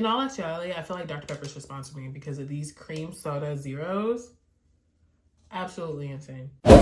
In all actuality, I feel like Dr. Pepper should sponsor me because of these cream soda zeros. Absolutely insane. Hey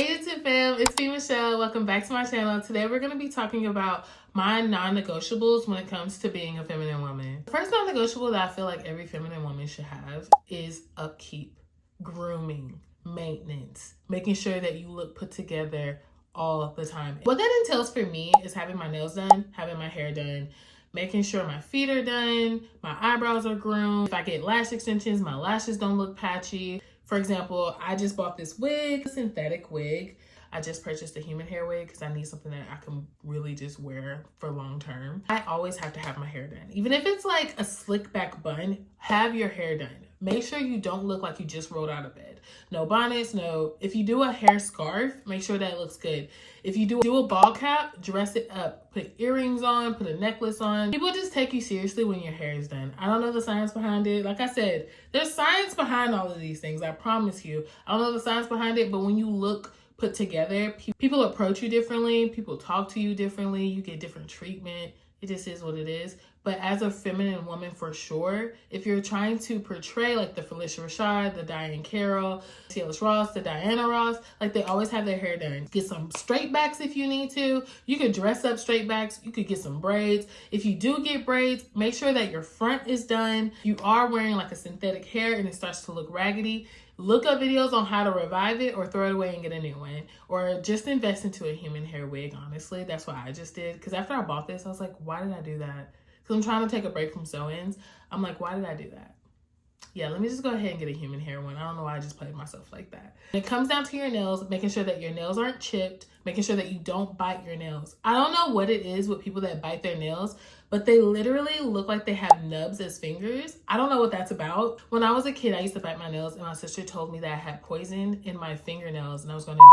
YouTube fam, it's me Michelle. Welcome back to my channel. Today we're going to be talking about my non-negotiables when it comes to being a feminine woman. The first non-negotiable that I feel like every feminine woman should have is upkeep, grooming, maintenance, making sure that you look put together all the time. What that entails for me is having my nails done, having my hair done, making sure my feet are done, my eyebrows are groomed. If I get lash extensions, my lashes don't look patchy. For example, I just bought this wig, a synthetic wig. I just purchased a human hair wig because I need something that I can really just wear for long term. I always have to have my hair done. Even if it's like a slick back bun, have your hair done. Make sure you don't look like you just rolled out of bed. No bonnets, no. If you do a hair scarf, make sure that it looks good. If you do a ball cap, dress it up. Put earrings on, put a necklace on. People just take you seriously when your hair is done. I don't know the science behind it. Like I said, there's science behind all of these things. I promise you. I don't know the science behind it, but when you look put together, people approach you differently. People talk to you differently. You get different treatment. It just is what it is. But as a feminine woman, for sure, if you're trying to portray like the Felicia Rashad, the Diane Carroll, Silas Ross, the Diana Ross, like they always have their hair done. Get some straight backs if you need to. You could dress up straight backs. You could get some braids. If you do get braids, make sure that your front is done. You are wearing like a synthetic hair and it starts to look raggedy. Look up videos on how to revive it or throw it away and get a new one. Or just invest into a human hair wig, honestly. That's what I just did. Because after I bought this, I was like, why did I do that? Because I'm trying to take a break from sew-ins. I'm like, why did I do that? Yeah, let me just go ahead and get a human hair one. I don't know why I just played myself like that. When it comes down to your nails, making sure that your nails aren't chipped, making sure that you don't bite your nails. I don't know what it is with people that bite their nails, but they literally look like they have nubs as fingers. I don't know what that's about. When I was a kid, I used to bite my nails and my sister told me that I had poison in my fingernails and I was going to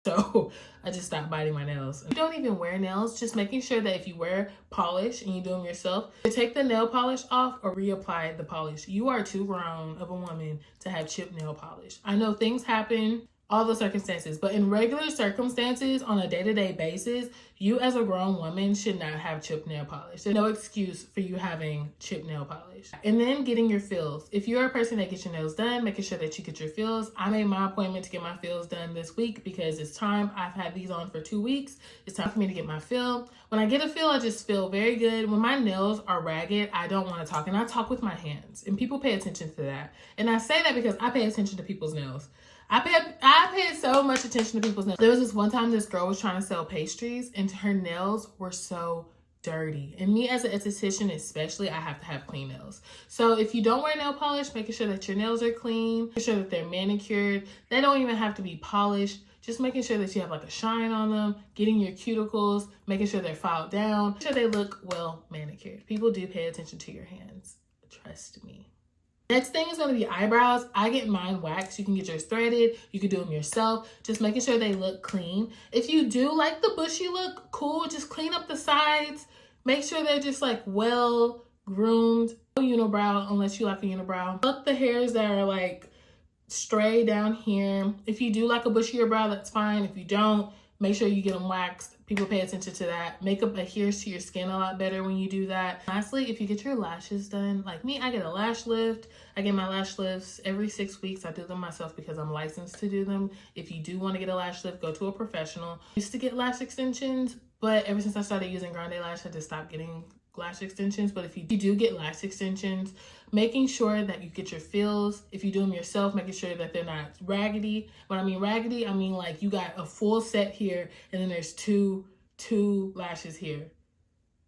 so I just stopped biting my nails. You don't even wear nails, just making sure that if you wear polish and you do them yourself, to take the nail polish off or reapply the polish. You are too grown of a woman to have chipped nail polish. I know things happen, all the circumstances, but in regular circumstances on a day-to-day basis, you as a grown woman should not have chipped nail polish. There's no excuse for you having chipped nail polish. And then getting your fills. If you're a person that gets your nails done, making sure that you get your fills. I made my appointment to get my fills done this week because it's time. I've had these on for 2 weeks. It's time for me to get my fill. When I get a fill, I just feel very good. When my nails are ragged, I don't want to talk. And I talk with my hands. And people pay attention to that. And I say that because I pay attention to people's nails. I paid so much attention to people's nails. There was this one time this girl was trying to sell pastries and her nails were so dirty. And me as an esthetician especially, I have to have clean nails. So if you don't wear nail polish, making sure that your nails are clean, making sure that they're manicured. They don't even have to be polished. Just making sure that you have like a shine on them, getting your cuticles, making sure they're filed down, making sure they look well manicured. People do pay attention to your hands. Trust me. Next thing is going to be eyebrows. I get mine waxed. You can get yours threaded. You can do them yourself. Just making sure they look clean. If you do like the bushy look, cool. Just clean up the sides. Make sure they're just like well groomed. No unibrow unless you like a unibrow. Pluck the hairs that are like stray down here. If you do like a bushier brow, that's fine. If you don't, make sure you get them waxed. People pay attention to that. Makeup adheres to your skin a lot better when you do that. Lastly, if you get your lashes done, like me, I get a lash lift. I get my lash lifts every 6 weeks. I do them myself because I'm licensed to do them. If you do want to get a lash lift, go to a professional. I used to get lash extensions, but ever since I started using Grande Lash, I just stopped getting lash extensions. But if you do get lash extensions, making sure that you get your fills. If you do them yourself, making sure that they're not raggedy. When I mean raggedy, I mean like you got a full set here and then there's two lashes here.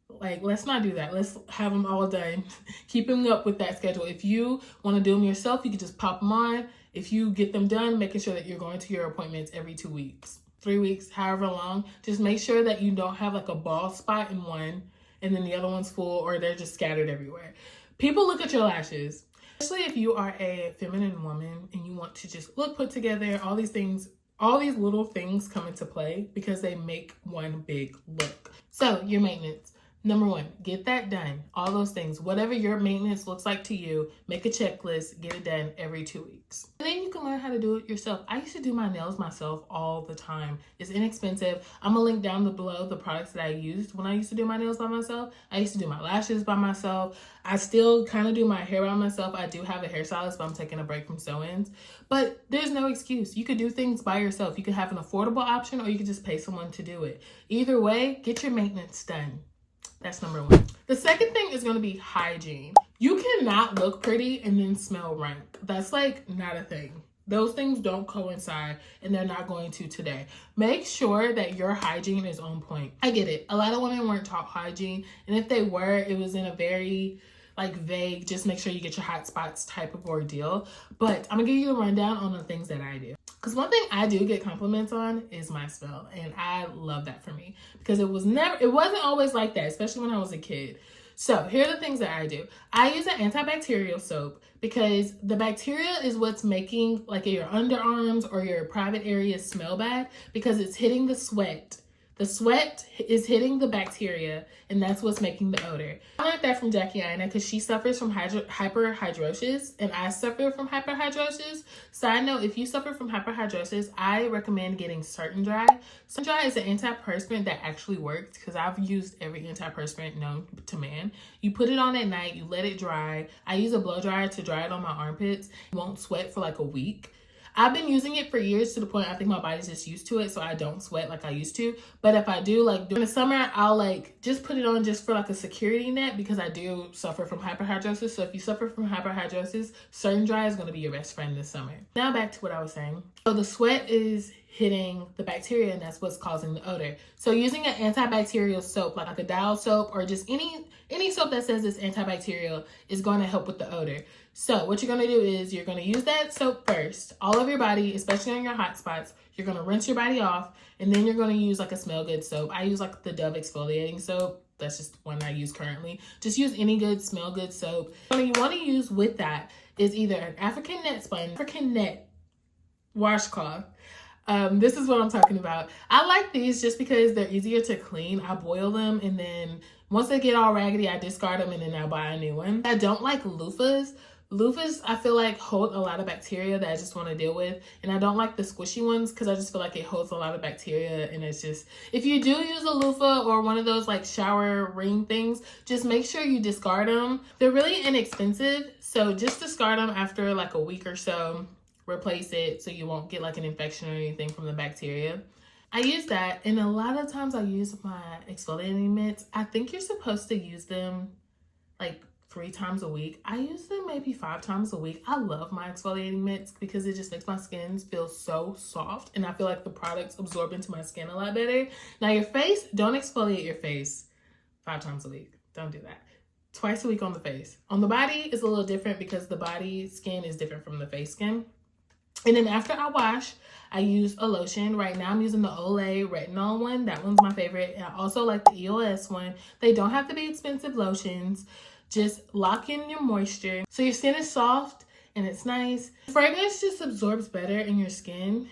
Like, let's not do that. Let's have them all done. Keeping up with that schedule. If you want to do them yourself, you can just pop them on. If you get them done, making sure that you're going to your appointments every 2 weeks, 3 weeks, however long. Just make sure that you don't have like a bald spot in one and then the other one's full or they're just scattered everywhere. People look at your lashes, especially if you are a feminine woman and you want to just look put together. All these things, all these little things come into play because they make one big look. So your maintenance. Number one, get that done. All those things, whatever your maintenance looks like to you, make a checklist, get it done every 2 weeks. And then you can learn how to do it yourself. I used to do my nails myself all the time. It's inexpensive. I'm gonna link down below the products that I used when I used to do my nails by myself. I used to do my lashes by myself. I still kind of do my hair by myself. I do have a hairstylist, but I'm taking a break from sew-ins. But there's no excuse. You could do things by yourself. You could have an affordable option, or you could just pay someone to do it. Either way, get your maintenance done. That's number one. The second thing is going to be hygiene. You cannot look pretty and then smell rank. That's like not a thing. Those things don't coincide, and they're not going to today. Make sure that your hygiene is on point. I get it. A lot of women weren't taught hygiene, and if they were, it was in a very like vague, just make sure you get your hot spots type of ordeal. But I'm gonna give you a rundown on the things that I do. Because one thing I do get compliments on is my smell. And I love that for me. Because it wasn't always like that, especially when I was a kid. So here are the things that I do. I use an antibacterial soap because the bacteria is what's making like your underarms or your private areas smell bad, because it's hitting the sweat. The sweat is hitting the bacteria, and that's what's making the odor. I learned that from Jackie Aina because she suffers from hyperhidrosis, and I suffer from hyperhidrosis. Side note, if you suffer from hyperhidrosis, I recommend getting Certain Dry. Certain Dry is an antiperspirant that actually works, because I've used every antiperspirant known to man. You put it on at night, you let it dry. I use a blow dryer to dry it on my armpits. It won't sweat for like a week. I've been using it for years to the point I think my body's just used to it, so I don't sweat like I used to. But if I do, like during the summer, I'll like just put it on just for like a security net, because I do suffer from hyperhidrosis. So if you suffer from hyperhidrosis, Certain Dry is going to be your best friend this summer. Now back to what I was saying. So the sweat is hitting the bacteria, and that's what's causing the odor. So using an antibacterial soap, like a Dial soap, or just any soap that says it's antibacterial, is going to help with the odor. So what you're going to do is you're going to use that soap first, all over your body, especially on your hot spots. You're going to rinse your body off, and then you're going to use like a smell good soap. I use like the Dove exfoliating soap. That's just one I use currently. Just use any good smell good soap. What you want to use with that is either an African net sponge, African net washcloth. This is what I'm talking about. I like these just because they're easier to clean. I boil them, and then once they get all raggedy, I discard them, and then I buy a new one. I don't like loofahs. Loofahs, I feel like, hold a lot of bacteria that I just want to deal with. And I don't like the squishy ones because I just feel like it holds a lot of bacteria. And it's just, if you do use a loofah or one of those like shower ring things, just make sure you discard them. They're really inexpensive. So just discard them after like a week or so. Replace it so you won't get like an infection or anything from the bacteria. I use that, and a lot of times I use my exfoliating mitts. I think you're supposed to use them like 3 times a week. I use them maybe 5 times a week. I love my exfoliating mitts because it just makes my skin feel so soft, and I feel like the products absorb into my skin a lot better. Now your face, don't exfoliate your face 5 times a week. Don't do that. Twice a week on the face. On the body, it's a little different because the body skin is different from the face skin. And then after I wash, I use a lotion. Right now I'm using the Olay Retinol one. That one's my favorite. And I also like the EOS one. They don't have to be expensive lotions. Just lock in your moisture so your skin is soft and it's nice. Fragrance just absorbs better in your skin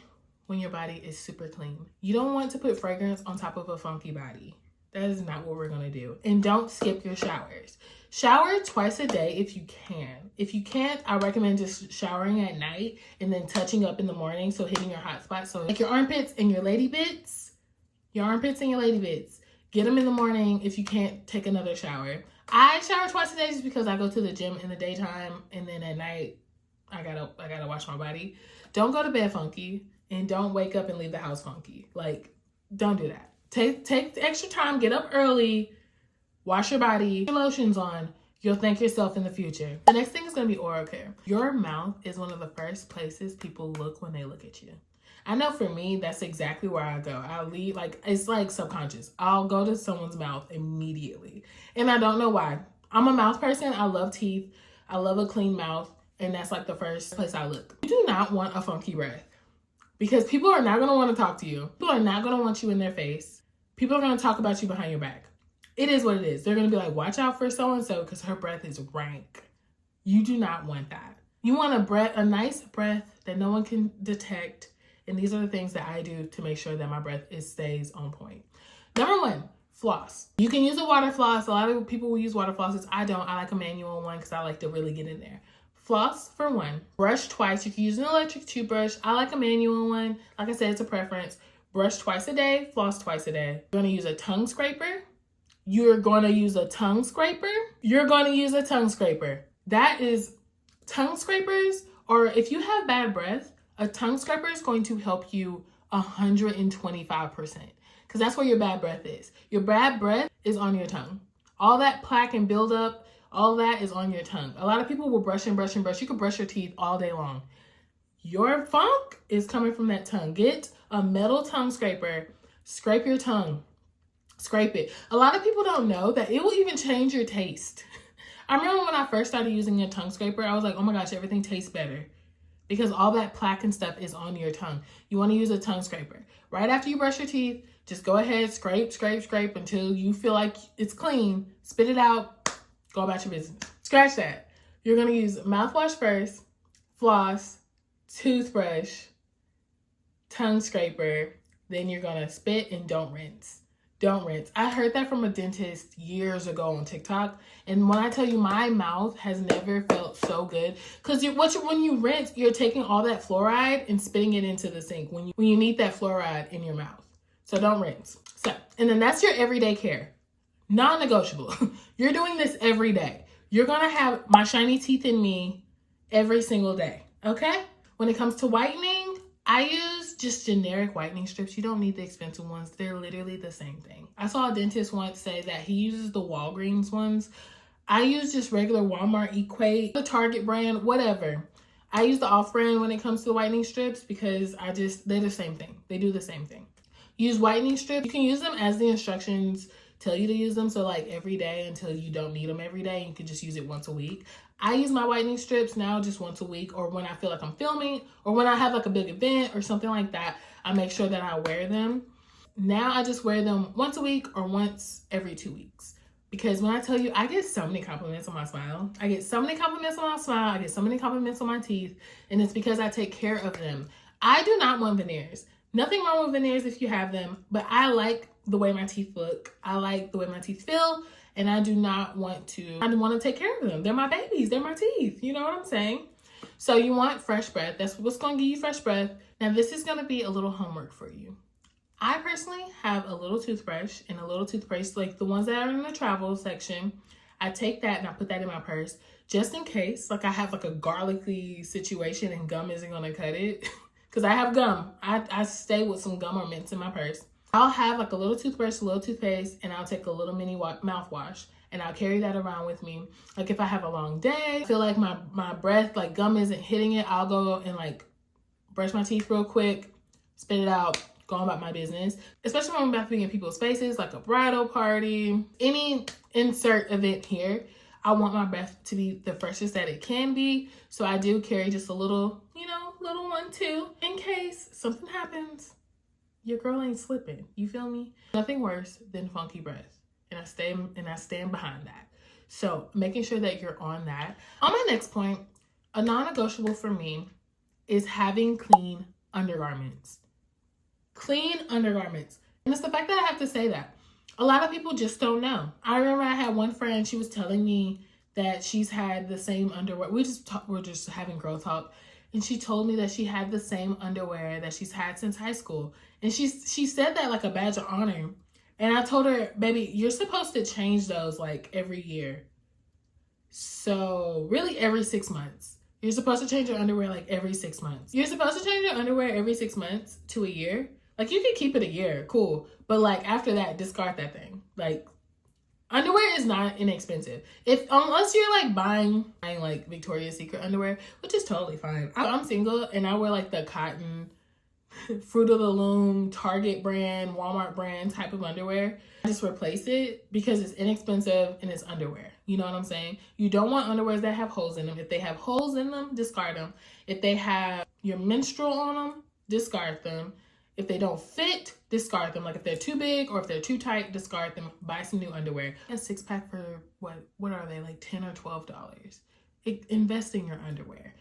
when your body is super clean. You don't want to put fragrance on top of a funky body. That is not what we're going to do. And don't skip your showers. Shower twice a day if you can. If you can't, I recommend just showering at night and then touching up in the morning. So hitting your hot spots. So like your armpits and your lady bits. Your armpits and your lady bits. Get them in the morning if you can't take another shower. I shower twice a day just because I go to the gym in the daytime. And then at night, I gotta wash my body. Don't go to bed funky. And don't wake up and leave the house funky. Like, don't do that. Take the extra time. Get up early. Wash your body, your lotions on. You'll thank yourself in the future. The next thing is going to be oral care. Your mouth is one of the first places people look when they look at you. I know for me, that's exactly where I go. I'll leave, like, it's like subconscious. I'll go to someone's mouth immediately. And I don't know why. I'm a mouth person. I love teeth. I love a clean mouth. And that's like the first place I look. You do not want a funky breath. Because people are not going to want to talk to you. People are not going to want you in their face. People are going to talk about you behind your back. It is what it is. They're going to be like, watch out for so-and-so because her breath is rank. You do not want that. You want a nice breath that no one can detect. And these are the things that I do to make sure that my breath stays on point. Number 1, Floss. You can use a water floss. A lot of people will use water flosses. I don't. I like a manual one because I like to really get in there. Floss for one. Brush twice. You can use an electric toothbrush. I like a manual one. Like I said, it's a preference. Brush twice a day. Floss twice a day. You're going to use a tongue scraper. You're going to use a tongue scraper. You're going to use a tongue scraper. That is tongue scrapers, or if you have bad breath, a tongue scraper is going to help you 125%. Because that's where your bad breath is. Your bad breath is on your tongue. All that plaque and buildup, all that is on your tongue. A lot of people will brush and brush and brush. You can brush your teeth all day long. Your funk is coming from that tongue. Get a metal tongue scraper. Scrape your tongue. Scrape it. A lot of people don't know that it will even change your taste. I remember when I first started using a tongue scraper, I was like, oh my gosh, everything tastes better. Because all that plaque and stuff is on your tongue. You want to use a tongue scraper. Right after you brush your teeth, just go ahead, scrape, scrape, scrape until you feel like it's clean. Spit it out. Go about your business. Scratch that. You're going to use mouthwash first, floss, toothbrush, tongue scraper. Then you're going to spit and don't rinse. Don't rinse. I heard that from a dentist years ago on TikTok. And when I tell you, my mouth has never felt so good. Because when you rinse, you're taking all that fluoride and spitting it into the sink when you need that fluoride in your mouth. So don't rinse. So, and then that's your everyday care. Non-negotiable. You're doing this every day. You're going to have my shiny teeth in me every single day. Okay? When it comes to whitening, I use just generic whitening strips. You don't need the expensive ones. They're literally the same thing. I saw a dentist once say that he uses the Walgreens ones. I use just regular Walmart Equate, the Target brand, whatever. I use the off-brand when it comes to whitening strips because they're the same thing. They do the same thing. Use whitening strips. You can use them as the instructions tell you to use them. So like every day until you don't need them every day. You can just use it once a week. I use my whitening strips now just once a week, or when I feel like I'm filming, or when I have like a big event or something like that, I make sure that I wear them. Now I just wear them once a week or once every 2 weeks. Because when I tell you, I get so many compliments on my smile. I get so many compliments on my smile. I get so many compliments on my teeth. And it's because I take care of them. I do not want veneers. Nothing wrong with veneers if you have them. But I like the way my teeth look. I like the way my teeth feel. And I do not want to, I want to take care of them. They're my babies. They're my teeth. You know what I'm saying? So you want fresh breath. That's what's going to give you fresh breath. Now this is going to be a little homework for you. I personally have a little toothbrush and a little toothpaste, like the ones that are in the travel section. I take that and I put that in my purse just in case, like I have like a garlicky situation and gum isn't going to cut it. Because I have gum. I stay with some gum or mints in my purse. I'll have like a little toothbrush, a little toothpaste, and I'll take a little mini mouthwash. And I'll carry that around with me. Like if I have a long day, I feel like my breath, like gum isn't hitting it, I'll go and like brush my teeth real quick, spit it out, go on about my business. Especially when I'm about to be in people's faces, like a bridal party, any insert event here. I want my breath to be the freshest that it can be. So I do carry just a little, little one too, in case something happens. Your girl ain't slipping. You feel me? Nothing worse than funky breath. And I stand behind that. So making sure that you're on that. On my next point, a non-negotiable for me is having clean undergarments. Clean undergarments. And it's the fact that I have to say that. A lot of people just don't know. I remember I had one friend, she was telling me that she's had the same underwear. We're just having girl talk. And she told me that she had the same underwear that she's had since high school. And she said that like a badge of honor. And I told her, baby, you're supposed to change those like every year. So really every 6 months. You're supposed to change your underwear like every 6 months. You're supposed to change your underwear every 6 months to a year. Like you can keep it a year, cool. But like after that, discard that thing. Like underwear is not inexpensive. Unless you're like buying like Victoria's Secret underwear, which is totally fine. I'm single and I wear like the cotton, Fruit of the Loom, Target brand, Walmart brand type of underwear. I just replace it because it's inexpensive and it's underwear. You know what I'm saying? You don't want underwears that have holes in them. If they have holes in them, discard them. If they have your menstrual on them, discard them. If they don't fit, discard them. Like if they're too big or if they're too tight, discard them. Buy some new underwear. A 6-pack for what are they, like $10 or $12? Invest in your underwear.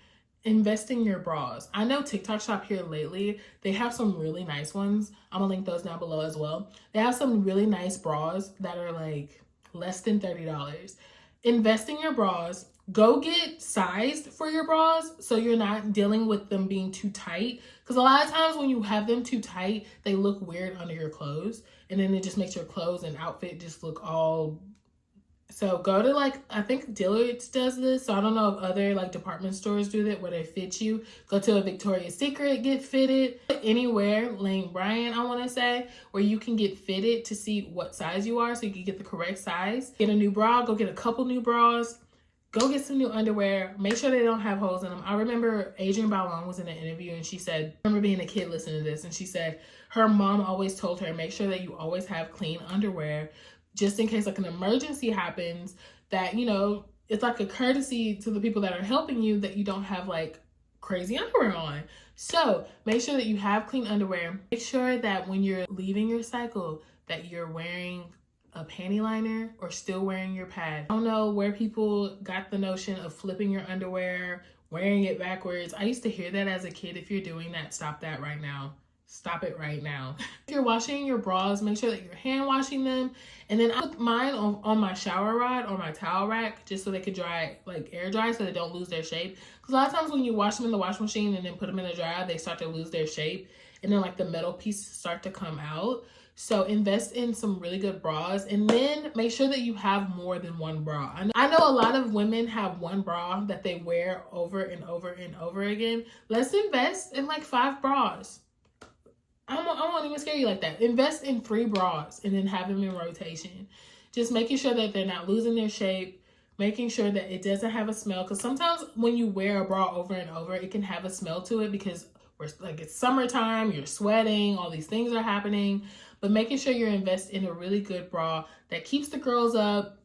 invest in your bras. I know TikTok Shop here lately, they have some really nice ones. I'm gonna link those down below as well. They have some really nice bras that are like less than $30. Invest in your bras. Go get sized for your bras so you're not dealing with them being too tight. Because a lot of times when you have them too tight, they look weird under your clothes. And then it just makes your clothes and outfit just look all... So go to like, I think Dillard's does this. So I don't know if other like department stores do that where they fit you. Go to a Victoria's Secret, get fitted. Anywhere, Lane Bryant, I want to say, where you can get fitted to see what size you are so you can get the correct size. Get a new bra, go get a couple new bras. Go get some new underwear. Make sure they don't have holes in them. I remember Adrienne Bailon was in an interview and she said, I remember being a kid listening to this, and she said her mom always told her, make sure that you always have clean underwear just in case like an emergency happens, that, you know, it's like a courtesy to the people that are helping you that you don't have like crazy underwear on. So make sure that you have clean underwear. Make sure that when you're leaving your cycle that you're wearing a panty liner or still wearing your pad. I don't know where people got the notion of flipping your underwear, wearing it backwards. I used to hear that as a kid. If you're doing that, stop that right now. Stop it right now. If you're washing your bras, make sure that you're hand washing them. And then I put mine on my shower rod or my towel rack just so they could dry, like air dry, so they don't lose their shape. Because a lot of times when you wash them in the washing machine and then put them in the dryer, they start to lose their shape. And then like the metal pieces start to come out. So invest in some really good bras, and then make sure that you have more than one bra. I know a lot of women have one bra that they wear over and over and over again. Let's invest in like 5 bras. I won't even scare you like that. Invest in 3 bras and then have them in rotation. Just making sure that they're not losing their shape, making sure that it doesn't have a smell. Because sometimes when you wear a bra over and over, it can have a smell to it because it's summertime, you're sweating, all these things are happening. But making sure you're investing in a really good bra that keeps the girls up,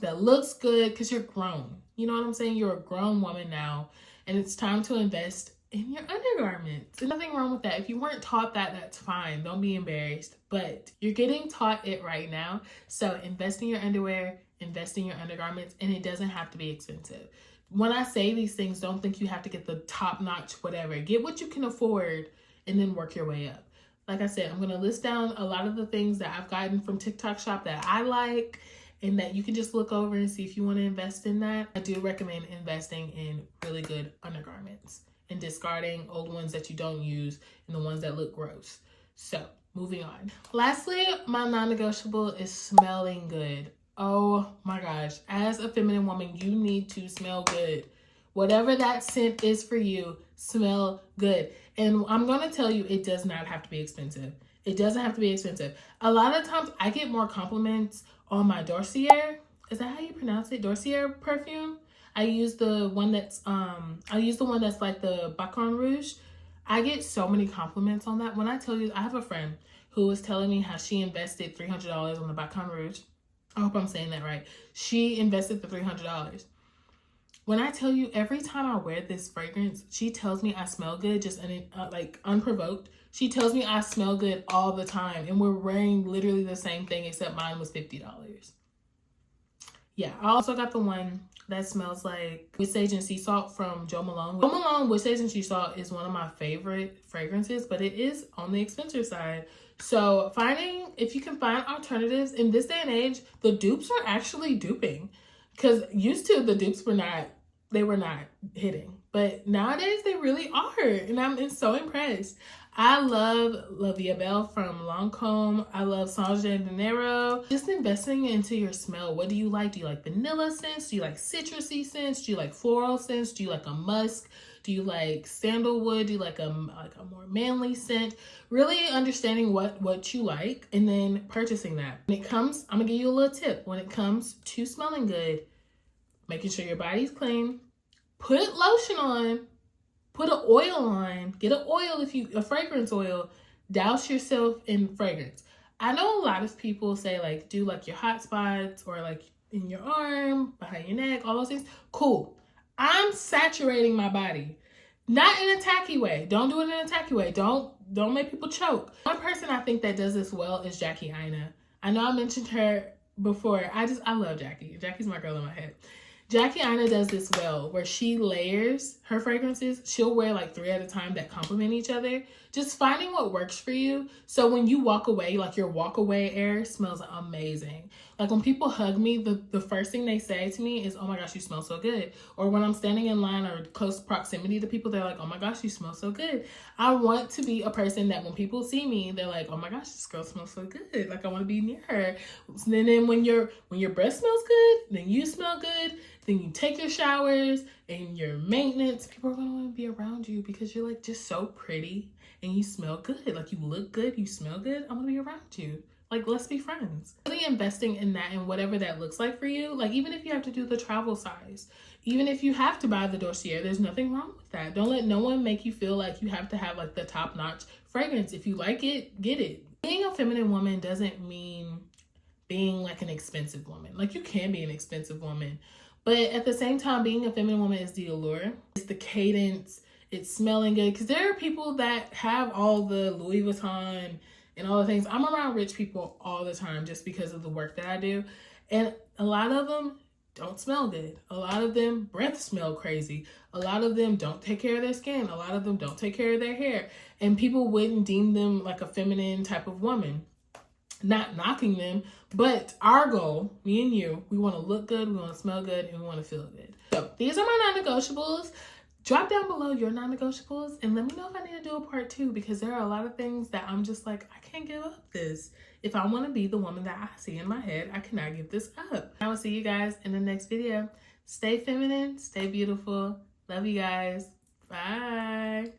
that looks good, because you're grown. You know what I'm saying? You're a grown woman now, and it's time to invest in your undergarments. There's nothing wrong with that. If you weren't taught that, that's fine. Don't be embarrassed. But you're getting taught it right now. So invest in your underwear, invest in your undergarments, and it doesn't have to be expensive. When I say these things, don't think you have to get the top-notch whatever. Get what you can afford and then work your way up. Like I said, I'm going to list down a lot of the things that I've gotten from TikTok Shop that I like and that you can just look over and see if you want to invest in that. I do recommend investing in really good undergarments and discarding old ones that you don't use and the ones that look gross. So, moving on. Lastly, my non-negotiable is smelling good. Oh my gosh. As a feminine woman, you need to smell good. Whatever that scent is for you, smell good. And I'm going to tell you, it does not have to be expensive. It doesn't have to be expensive. A lot of times I get more compliments on my Dorcier. Is that how you pronounce it? Dorcier perfume. I use the one that's like the Baton Rouge. I get so many compliments on that. When I tell you, I have a friend who was telling me how she invested $300 on the Baton Rouge. I hope I'm saying that right. She invested the $300. When I tell you, every time I wear this fragrance, she tells me I smell good, just like unprovoked. She tells me I smell good all the time, and we're wearing literally the same thing, except mine was $50. Yeah, I also got the one that smells like Witch Sage and Sea Salt from Jo Malone. Jo Malone Witch Sage and Sea Salt is one of my favorite fragrances, but it is on the expensive side. So if you can find alternatives in this day and age, the dupes are actually duping. Because used to, the dupes were not hitting. But nowadays, they really are. And I'm so impressed. I love La Vie Belle from Lancome. I love Saint Janeiro. Just investing into your smell. What do you like? Do you like vanilla scents? Do you like citrusy scents? Do you like floral scents? Do you like a musk? Do you like sandalwood? Do you like a more manly scent? Really understanding what you like and then purchasing that. When it comes, I'm gonna give you a little tip. When it comes to smelling good, making sure your body's clean, put lotion on, put an oil on, get an oil a fragrance oil, douse yourself in fragrance. I know a lot of people say like do like your hot spots or like in your arm, behind your neck, all those things. Cool. I'm saturating my body. Not in a tacky way. Don't do it in a tacky way. Don't make people choke. One person I think that does this well is Jackie Aina. I know I mentioned her before. I love Jackie. Jackie's my girl in my head. Jackie Aina does this well, where she layers her fragrances. She'll wear like 3 at a time that complement each other. Just finding what works for you. So when you walk away, like your walk away air smells amazing. Like when people hug me, the first thing they say to me is, oh my gosh, you smell so good. Or when I'm standing in line or close proximity to people, they're like, oh my gosh, you smell so good. I want to be a person that when people see me, they're like, oh my gosh, this girl smells so good. Like I want to be near her. And then when your breath smells good, then you smell good. Then you take your showers and your maintenance. People are going to want to be around you because you're like just so pretty and you smell good. Like you look good, you smell good. I'm going to be around you. Like, let's be friends. Really investing in that and whatever that looks like for you. Like, even if you have to do the travel size, even if you have to buy the dossier, there's nothing wrong with that. Don't let no one make you feel like you have to have like the top notch fragrance. If you like it, get it. Being a feminine woman doesn't mean being like an expensive woman. Like you can be an expensive woman, but at the same time, being a feminine woman is the allure. It's the cadence. It's smelling good. Because there are people that have all the Louis Vuitton and all the things. I'm around rich people all the time just because of the work that I do. And a lot of them don't smell good. A lot of them breath smell crazy. A lot of them don't take care of their skin. A lot of them don't take care of their hair. And people wouldn't deem them like a feminine type of woman. Not knocking them, but our goal, me and you, we want to look good, we want to smell good, and we want to feel good. So these are my non-negotiables. Drop down below your non-negotiables and let me know if I need to do a part 2 because there are a lot of things that I'm just like, I can't give up this. If I want to be the woman that I see in my head, I cannot give this up. I will see you guys in the next video. Stay feminine, stay beautiful. Love you guys. Bye.